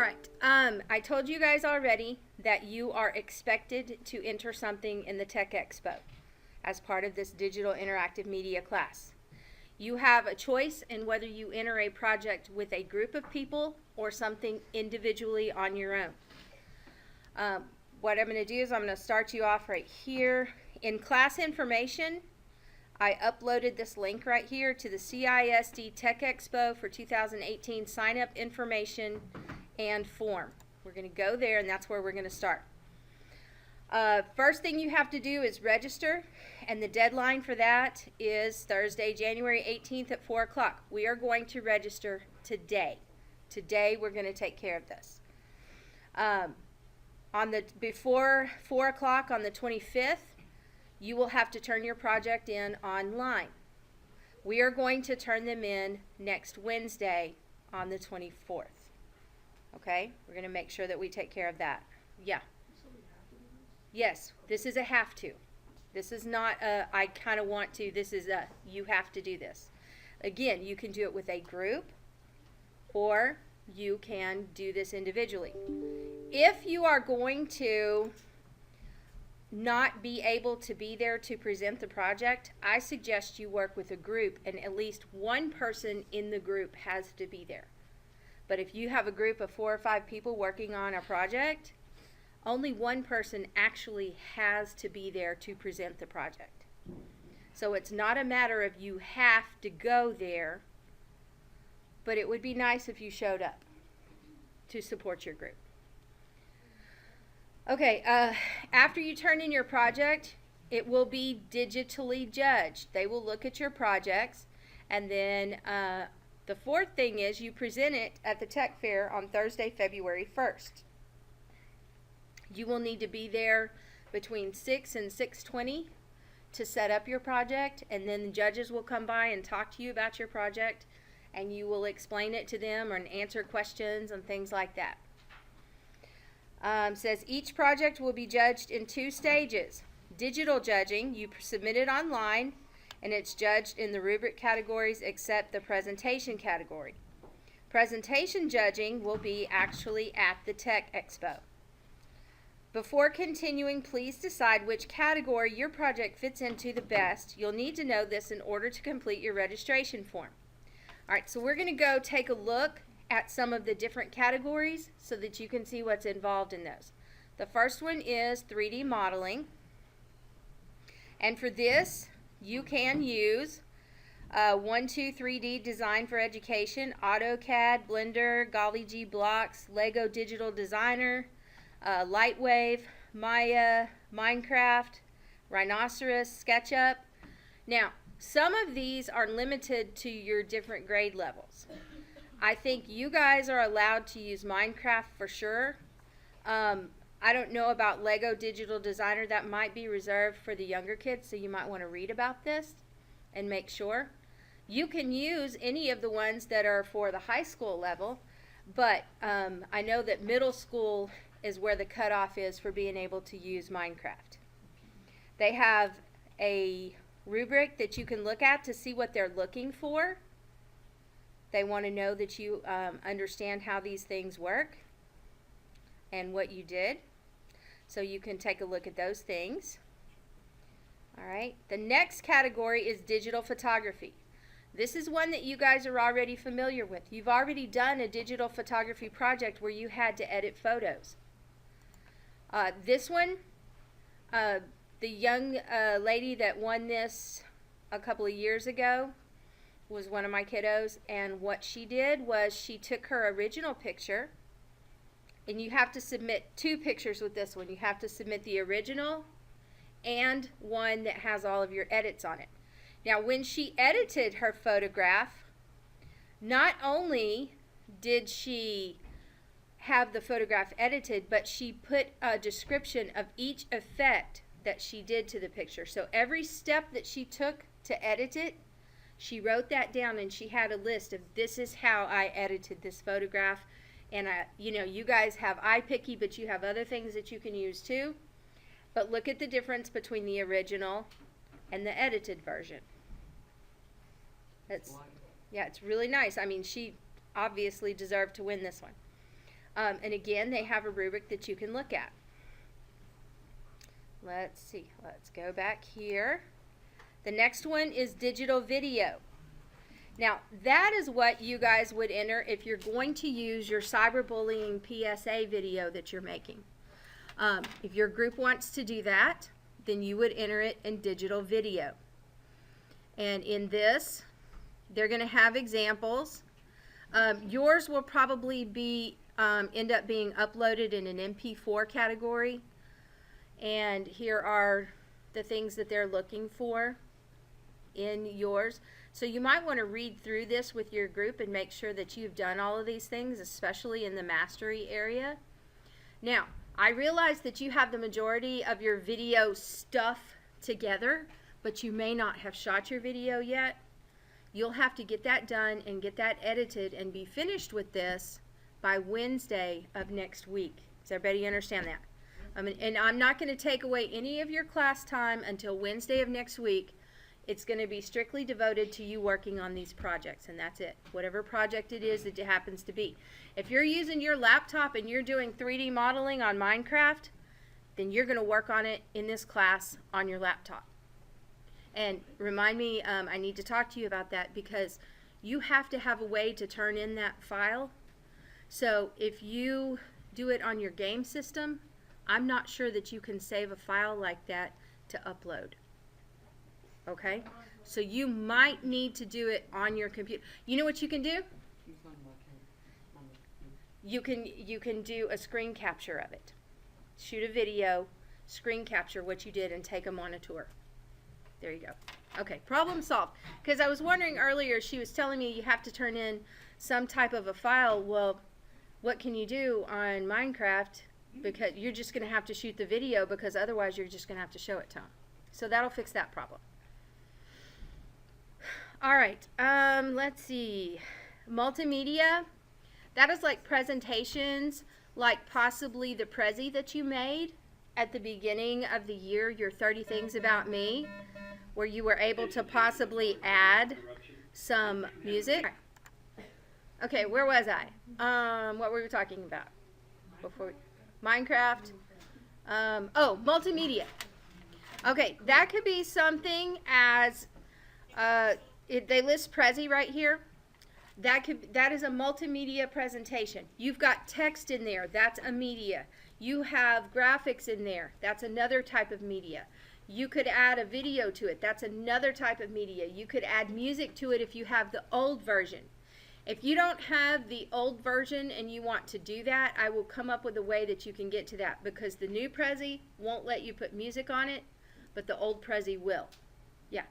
right. I told you guys already that you are expected to enter something in the Tech Expo as part of this digital interactive media class. You have a choice in whether you enter a project with a group of people or something individually on your own. What I'm going to do is I'm going to start you off right here. In class information, I uploaded this link right here to the CISD Tech Expo for 2018 sign up information and form. We're going to go there, and that's where we're going to start. First thing you have to do is register, and the deadline for that is Thursday, January 18th at 4 o'clock. We are going to register today. Today we're going to take care of this. Before 4 o'clock on the 25th, you will have to turn your project in online. We are going to turn them in next Wednesday on the 24th. Okay? We're going to make sure that we take care of that. Yeah. Yes, this is a have to. This is not a I kind of want to. This is a you have to do this. Again, you can do it with a group or you can do this individually. If you are going to not be able to be there to present the project, I suggest you work with a group, and at least one person in the group has to be there. But if you have a group of 4 or 5 people working on a project, only one person actually has to be there to present the project. So it's not a matter of you have to go there, but it would be nice if you showed up to support your group. Okay, after you turn in your project, it will be digitally judged. They will look at your projects, and then the fourth thing is you present it at the Tech Fair on Thursday, February 1st. You will need to be there between 6 and 6:20 to set up your project, and then the judges will come by and talk to you about your project, and you will explain it to them and answer questions and things like that. Says each project will be judged in 2 stages. Digital judging, you submit it online, and it's judged in the rubric categories except the presentation category. Presentation judging will be actually at the Tech Expo. Before continuing, please decide which category your project fits into the best. You'll need to know this in order to complete your registration form. Alright, so we're going to go take a look at some of the different categories so that you can see what's involved in those. The first one is 3D modeling. And for this, you can use 123D Design for Education, AutoCAD, Blender, Golly G Blocks, Lego Digital Designer, Lightwave, Maya, Minecraft, Rhinoceros, SketchUp. Now, some of these are limited to your different grade levels. I think you guys are allowed to use Minecraft for sure. I don't know about Lego Digital Designer. That might be reserved for the younger kids, so you might want to read about this and make sure. You can use any of the ones that are for the high school level, but I know that middle school is where the cutoff is for being able to use Minecraft. They have a rubric that you can look at to see what they're looking for. They want to know that you understand how these things work and what you did. So you can take a look at those things. Alright, the next category is digital photography. This is one that you guys are already familiar with. You've already done a digital photography project where you had to edit photos. This one, the young lady that won this a couple of years ago was one of my kiddos, and what she did was she took her original picture, and you have to submit 2 pictures with this one. You have to submit the original and one that has all of your edits on it. Now, when she edited her photograph, not only did she have the photograph edited, but she put a description of each effect that she did to the picture. So every step that she took to edit it, she wrote that down, and she had a list of this is how I edited this photograph. And you know, you guys have iPicky, but you have other things that you can use too. But look at the difference between the original and the edited version. Yeah, it's really nice. I mean, she obviously deserved to win this one. And again, they have a rubric that you can look at. Let's see. Let's go back here. The next one is digital video. Now, that is what you guys would enter if you're going to use your cyberbullying PSA video that you're making. If your group wants to do that, then you would enter it in digital video. And in this, they're going to have examples. Yours will probably be end up being uploaded in an MP4 category. And here are the things that they're looking for in yours. So you might want to read through this with your group and make sure that you've done all of these things, especially in the mastery area. Now, I realize that you have the majority of your video stuff together, but you may not have shot your video yet. You'll have to get that done and get that edited and be finished with this by Wednesday of next week. Does everybody understand that? And I'm not going to take away any of your class time until Wednesday of next week. It's going to be strictly devoted to you working on these projects, and that's it. Whatever project it is that it happens to be. If you're using your laptop and you're doing 3D modeling on Minecraft, then you're going to work on it in this class on your laptop. And remind me, I need to talk to you about that because you have to have a way to turn in that file. So if you do it on your game system, I'm not sure that you can save a file like that to upload. Okay? So you might need to do it on your computer. You know what you can do? You can do a screen capture of it. Shoot a video, screen capture what you did, and take them on a tour. There you go. Okay, problem solved. Because I was wondering earlier, she was telling me you have to turn in some type of a file. Well, what can you do on Minecraft? Because you're just going to have to shoot the video, because otherwise you're just going to have to show it to them. So that'll fix that problem. All right, let's see. Multimedia, that is like presentations, like possibly the Prezi that you made at the beginning of the year, your 30 Things About Me, where you were able to possibly add some music. Okay, where was I? What were we talking about before? Minecraft. Oh, multimedia. Okay, that could be something as they list Prezi right here. That is a multimedia presentation. You've got text in there. That's a media. You have graphics in there. That's another type of media. You could add a video to it. That's another type of media. You could add music to it if you have the old version. If you don't have the old version and you want to do that, I will come up with a way that you can get to that, because the new Prezi won't let you put music on it, but the old Prezi will. Yeah.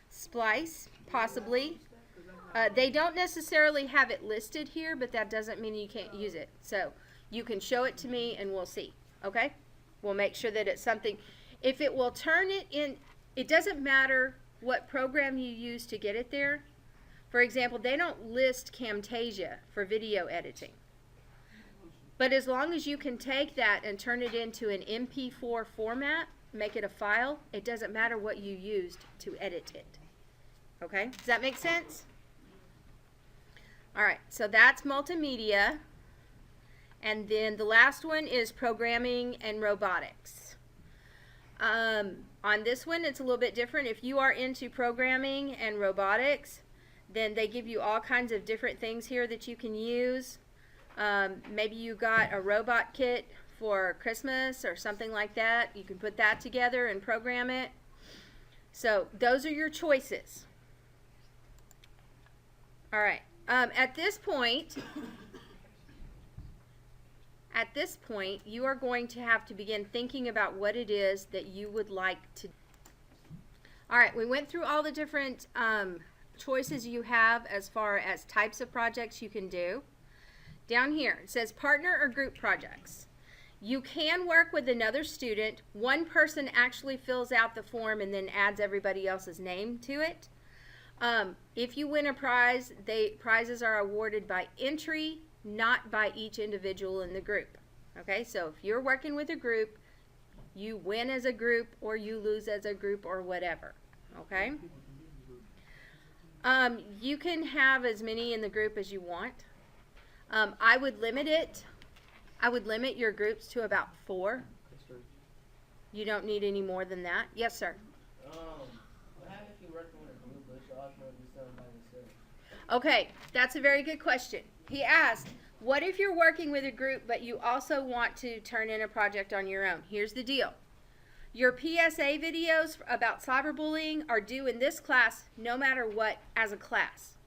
Splice, possibly. They don't necessarily have it listed here, but that doesn't mean you can't use it. So you can show it to me and we'll see. Okay? We'll make sure that it's something. If it will turn it in, it doesn't matter what program you use to get it there. For example, they don't list Camtasia for video editing. But as long as you can take that and turn it into an MP4 format, make it a file, it doesn't matter what you used to edit it. Okay? Does that make sense? All right, so that's multimedia. And then the last one is programming and robotics. On this one, it's a little bit different. If you are into programming and robotics, then they give you all kinds of different things here that you can use. Maybe you got a robot kit for Christmas or something like that. You can put that together and program it. So those are your choices. All right. At this point, you are going to have to begin thinking about what it is that you would like to do. All right, we went through all the different choices you have as far as types of projects you can do. Down here, it says partner or group projects. You can work with another student. One person actually fills out the form and then adds everybody else's name to it. If you win a prize, prizes are awarded by entry, not by each individual in the group. Okay, so if you're working with a group, you win as a group or you lose as a group or whatever. Okay? You can have as many in the group as you want. I would limit it. I would limit your groups to about 4. Yes, sir. You don't need any more than that. Yes, sir. What happens if you're working with a group, but you also want to do something by yourself? Okay, that's a very good question. He asked, what if you're working with a group, but you also want to turn in a project on your own? Here's the deal. Your PSA videos about cyberbullying are due in this class no matter what as a class.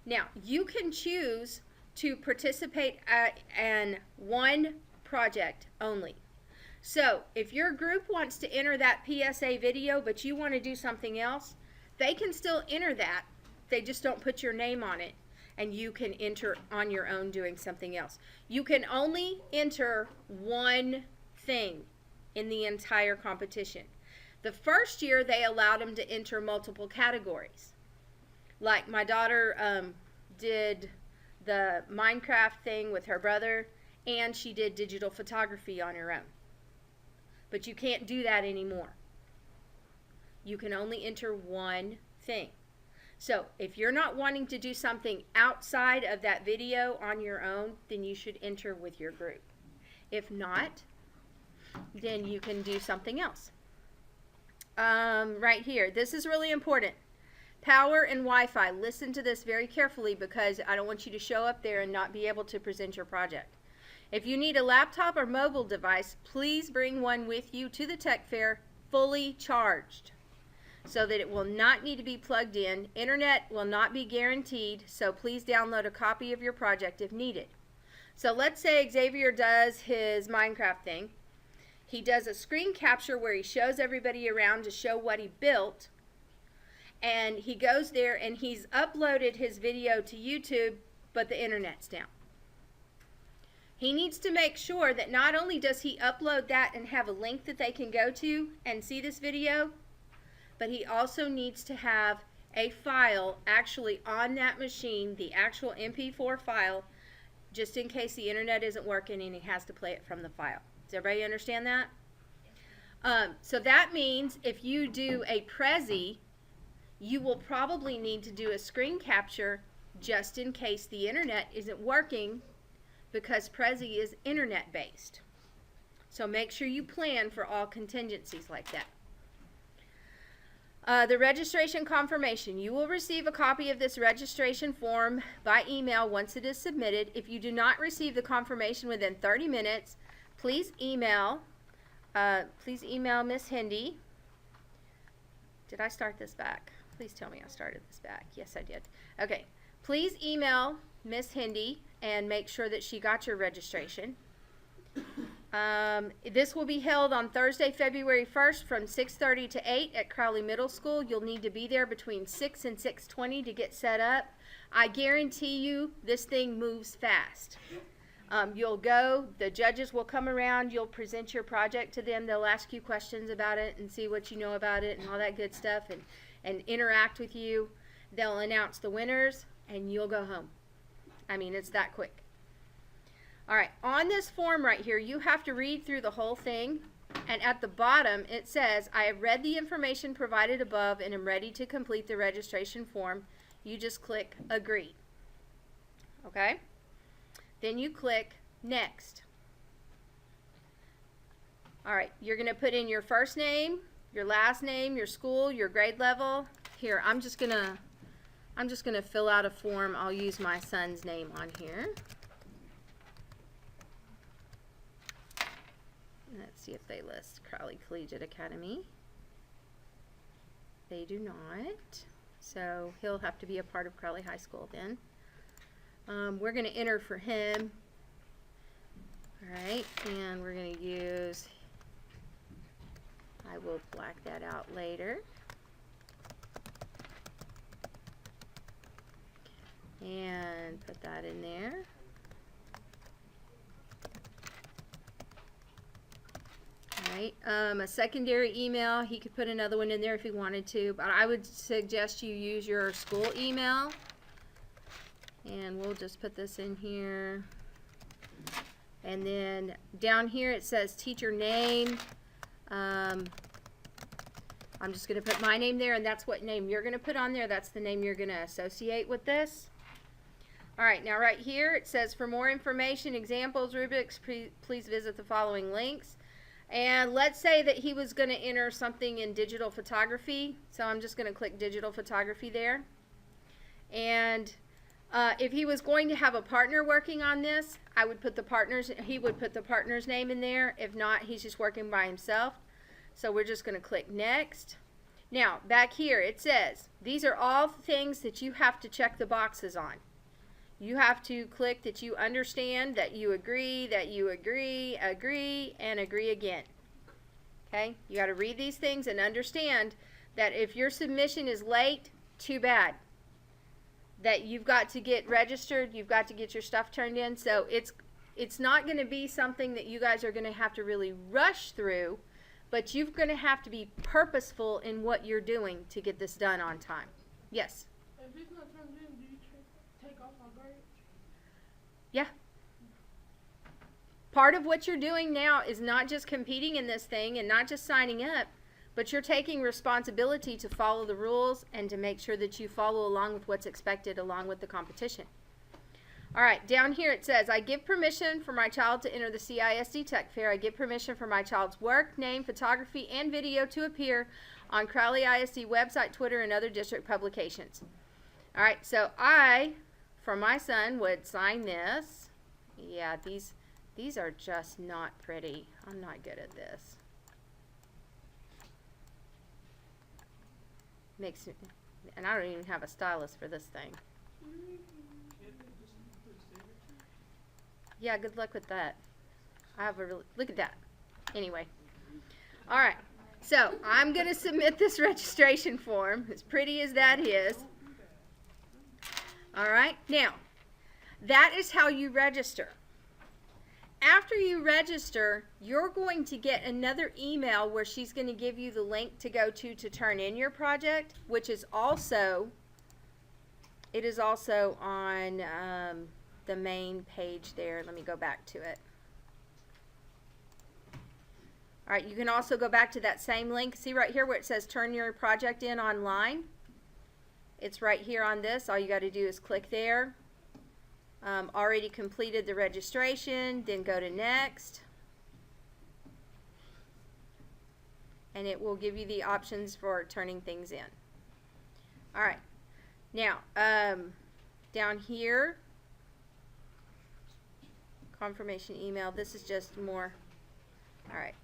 Now, you can choose to participate in one project only. So, if your group wants to enter that PSA video, but you want to do something else, they can still enter that. They just don't put your name on it, and you can enter on your own doing something else. You can only enter one thing in the entire competition. The first year, they allowed them to enter multiple categories. Like my daughter did the Minecraft thing with her brother, and she did digital photography on her own. But you can't do that anymore. You can only enter one thing. So if you're not wanting to do something outside of that video on your own, then you should enter with your group. If not, then you can do something else. Right here, this is really important. Power and Wi-Fi. Listen to this very carefully because I don't want you to show up there and not be able to present your project. If you need a laptop or mobile device, please bring one with you to the tech fair fully charged so that it will not need to be plugged in. Internet will not be guaranteed, so please download a copy of your project if needed. So let's say Xavier does his Minecraft thing. He does a screen capture where he shows everybody around to show what he built. And he goes there and he's uploaded his video to YouTube, but the internet's down. He needs to make sure that not only does he upload that and have a link that they can go to and see this video, but he also needs to have a file actually on that machine, the actual MP4 file, just in case the internet isn't working and he has to play it from the file. Does everybody understand that? So that means if you do a Prezi, you will probably need to do a screen capture just in case the internet isn't working because Prezi is internet based. So make sure you plan for all contingencies like that. The registration confirmation. You will receive a copy of this registration form by email once it is submitted. If you do not receive the confirmation within 30 minutes, please email Miss Hindi. Did I start this back? Please tell me I started this back. Yes, I did. Okay. Please email Miss Hindi and make sure that she got your registration. This will be held on Thursday, February 1st from 6:30 to 8 at Crowley Middle School. You'll need to be there between 6 and 6:20 to get set up. I guarantee you this thing moves fast. You'll go, the judges will come around, you'll present your project to them, they'll ask you questions about it and see what you know about it and all that good stuff and interact with you. They'll announce the winners and you'll go home. I mean, it's that quick. All right, on this form right here, you have to read through the whole thing, and at the bottom it says, I have read the information provided above and am ready to complete the registration form. You just click agree. Okay? Then you click next. All right, you're going to put in your first name, your last name, your school, your grade level. Here, I'm just going to fill out a form. I'll use my son's name on here. Let's see if they list Crowley Collegiate Academy. They do not. So he'll have to be a part of Crowley High School then. We're going to enter for him. Alright, and we're going to use, I will black that out later. And put that in there. Alright, a secondary email, he could put another one in there if he wanted to, but I would suggest you use your school email. And we'll just put this in here. And then down here it says teacher name. I I'm just going to put my name there, and that's what name you're going to put on there. That's the name you're going to associate with this. All right, now right here it says, for more information, examples, rubrics, please visit the following links. And let's say that he was going to enter something in digital photography. So I'm just going to click digital photography there. And if he was going to have a partner working on this, I would put the he would put the partner's name in there. If not, he's just working by himself. So we're just going to click next. Now, back here it says, these are all things that you have to check the boxes on. You have to click that you understand, that you agree, agree, and agree again. Okay? You got to read these things and understand that if your submission is late, too bad. That you've got to get registered, you've got to get your stuff turned in. So it's not going to be something that you guys are going to have to really rush through, but you're going to have to be purposeful in what you're doing to get this done on time. Yes? If it's not turned in, do you take off my grade? Yeah. Part of what you're doing now is not just competing in this thing and not just signing up, but you're taking responsibility to follow the rules and to make sure that you follow along with what's expected along with the competition. All right, down here it says, I give permission for my child to enter the CISD Tech Fair. I give permission for my child's work, name, photography, and video to appear on Crowley ISD website, Twitter, and other district publications. All right, so I, for my son, would sign this. Yeah, these are just not pretty. I'm not good at this. Makes it, and I don't even have a stylus for this thing. Yeah, good luck with that. I have a really, look at that. Anyway, all right. So I'm going to submit this registration form, as pretty as that is. All right. Now, that is how you register. After you register, you're going to get another email where she's going to give you the link to go to turn in your project, which is also, it is also on the main page there. Let me go back to it. All right, you can also go back to that same link. See right here where it says turn your project in online? It's right here on this. All you got to do is click there. Already completed the registration, then go to next. And it will give you the options for turning things in. All right. Now, down here, confirmation email. This is just more. All right.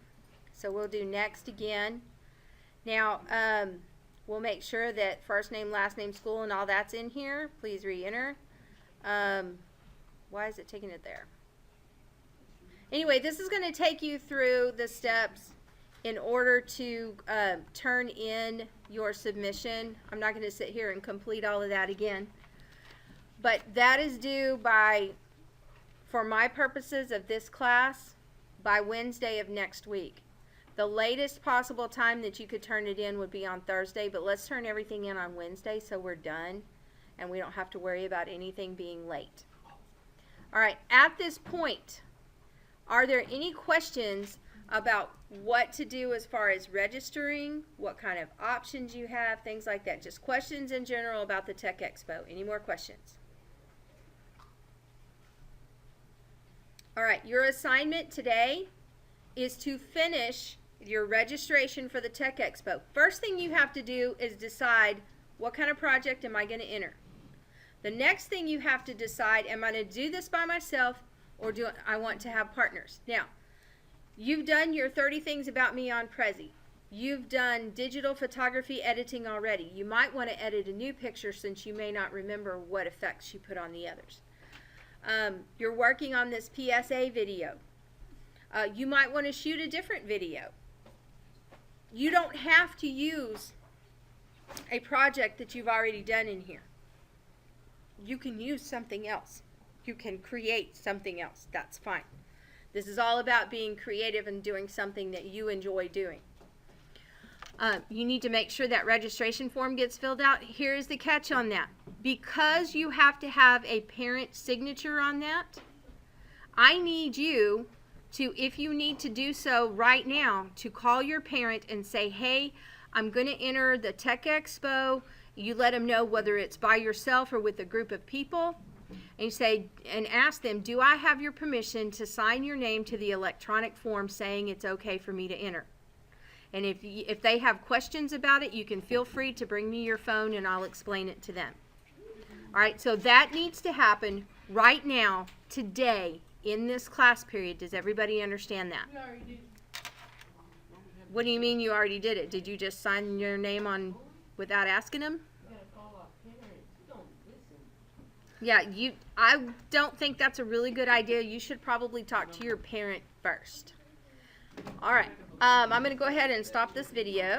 So we'll do next again. Now, we'll make sure that first name, last name, school, and all that's in here. Please re-enter. Why is it taking it there? Anyway, this is going to take you through the steps in order to turn in your submission. I'm not going to sit here and complete all of that again. But that is due by, for my purposes of this class, by Wednesday of next week. The latest possible time that you could turn it in would be on Thursday, but let's turn everything in on Wednesday so we're done and we don't have to worry about anything being late. All right, at this point, are there any questions about what to do as far as registering, what kind of options you have, things like that? Just questions in general about the Tech Expo. Any more questions? All right, your assignment today is to finish your registration for the Tech Expo. First thing you have to do is decide what kind of project am I going to enter. The next thing you have to decide, am I going to do this by myself or do I want to have partners? Now, you've done your 30 things about me on Prezi. You've done digital photography editing already. You might want to edit a new picture since you may not remember what effects you put on the others. You're working on this PSA video. You might want to shoot a different video. You don't have to use a project that you've already done in here. You can use something else. You can create something else. That's fine. This is all about being creative and doing something that you enjoy doing. You need to make sure that registration form gets filled out. Here's the catch on that. Because you have to have a parent signature on that, I need you to, if you need to do so right now, to call your parent and say, hey, I'm going to enter the Tech Expo. You let them know whether it's by yourself or with a group of people. And you say, and ask them, do I have your permission to sign your name to the electronic form saying it's okay for me to enter? And if they have questions about it, you can feel free to bring me your phone and I'll explain it to them. All right, so that needs to happen right now, today, in this class period. Does everybody understand that? We already did. What do you mean you already did it? Did you just sign your name on without asking them? We gotta call our parents. You don't listen. Yeah, I don't think that's a really good idea. You should probably talk to your parent first. All right, I'm going to go ahead and stop this video.